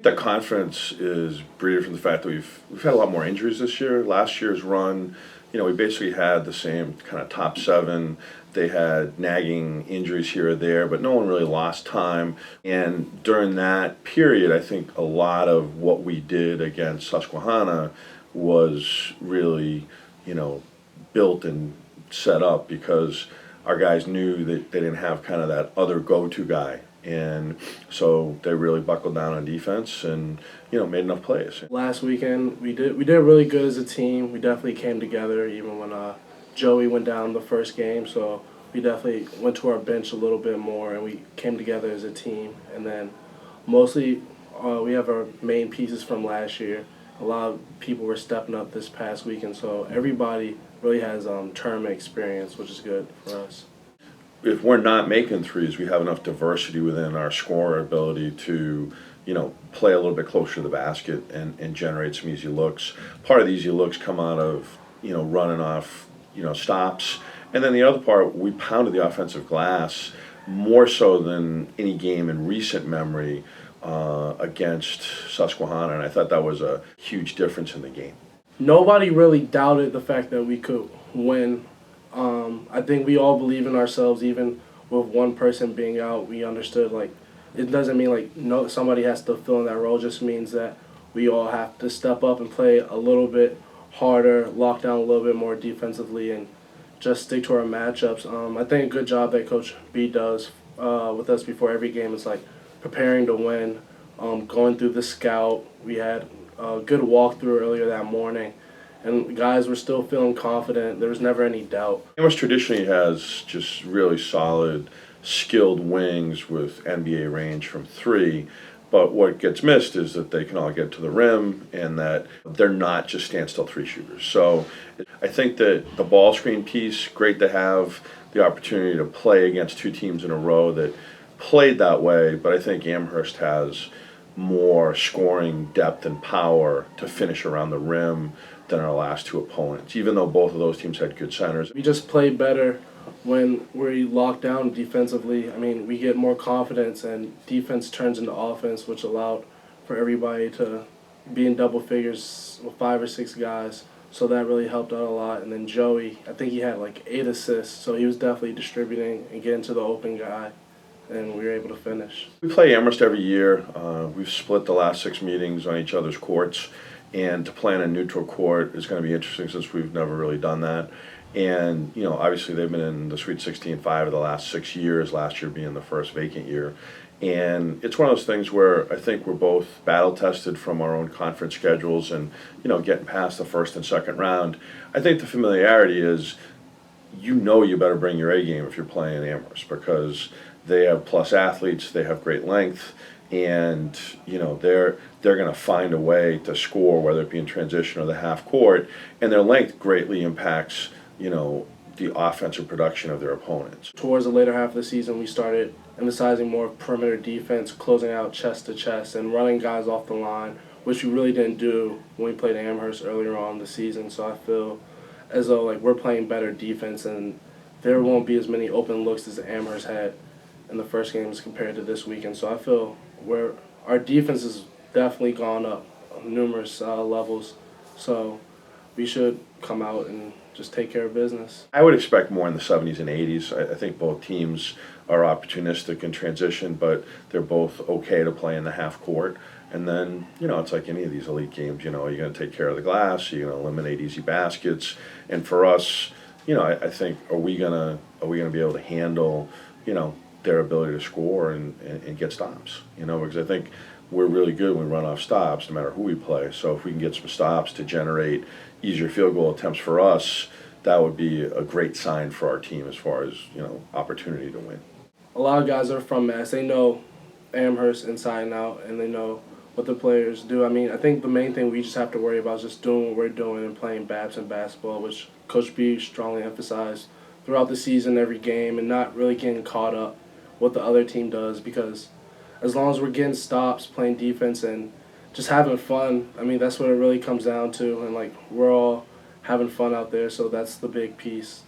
The conference is breeded from the fact that we've had a lot more injuries this year. Last year's run, we basically had the same kind of top seven. They had nagging injuries here or there, but no one really lost time. And during that period, I think a lot of what we did against Susquehanna was really, built and set up because our guys knew that they didn't have kind of that other go-to guy. And so they really buckled down on defense and, made enough plays. Last weekend, we did really good as a team. We definitely came together even when Joey went down the first game. So we definitely went to our bench a little bit more and we came together as a team. And then mostly we have our main pieces from last year. A lot of people were stepping up this past weekend, so everybody really has tournament experience, which is good for us. If we're not making threes, we have enough diversity within our scorer ability to, play a little bit closer to the basket and generate some easy looks. Part of the easy looks come out of, running off, stops. And then the other part, we pounded the offensive glass more so than any game in recent memory against Susquehanna, and I thought that was a huge difference in the game. Nobody really doubted the fact that we could win. I think we all believe in ourselves, even with one person being out. We understood, it doesn't mean somebody has to fill in that role. It just means that we all have to step up and play a little bit harder, lock down a little bit more defensively, and just stick to our matchups. I think a good job that Coach B does with us before every game is preparing to win, going through the scout. We had a good walkthrough earlier that morning, and guys were still feeling confident. There was never any doubt. Amherst traditionally has just really solid, skilled wings with NBA range from three, but what gets missed is that they can all get to the rim and that they're not just standstill three shooters. So I think that the ball screen piece, great to have the opportunity to play against two teams in a row that played that way, but I think Amherst has more scoring depth and power to finish around the rim than our last two opponents, even though both of those teams had good centers. We just play better when we lock down defensively. I mean, we get more confidence and defense turns into offense, which allowed for everybody to be in double figures with 5 or 6 guys. So that really helped out a lot. And then Joey, I think he had 8 assists, so he was definitely distributing and getting to the open guy, and we were able to finish. We play Amherst every year. We've split the last 6 meetings on each other's courts, and to play on a neutral court is going to be interesting since we've never really done that. And, obviously they've been in the Sweet 16 5 of the last 6 years, last year being the first vacant year. And it's one of those things where I think we're both battle-tested from our own conference schedules and, getting past the first and second round. I think the familiarity is, you better bring your A game if you're playing Amherst because they have plus athletes, they have great length, and they're going to find a way to score, whether it be in transition or the half court, and their length greatly impacts the offensive production of their opponents. Towards the later half of the season, we started emphasizing more perimeter defense, closing out chest to chest, and running guys off the line, which we really didn't do when we played Amherst earlier on in the season. So I feel as though we're playing better defense, and there won't be as many open looks as Amherst had in the first games compared to this weekend. So I feel our defense has definitely gone up on numerous levels. So we should come out and just take care of business. I would expect more in the 70s and 80s. I think both teams are opportunistic in transition, but they're both okay to play in the half court. And then, it's like any of these elite games, you're going to take care of the glass, you're going to eliminate easy baskets. And for us, I think, are we going to be able to handle, their ability to score and get stops, because I think we're really good when we run off stops no matter who we play. So if we can get some stops to generate easier field goal attempts for us, that would be a great sign for our team as far as, opportunity to win. A lot of guys are from Mass. They know Amherst inside and out, and they know what the players do. I think the main thing we just have to worry about is just doing what we're doing and playing Babson basketball, which Coach B strongly emphasized throughout the season, every game, and not really getting caught up what the other team does, because as long as we're getting stops, playing defense, and just having fun, that's what it really comes down to, and we're all having fun out there, so that's the big piece.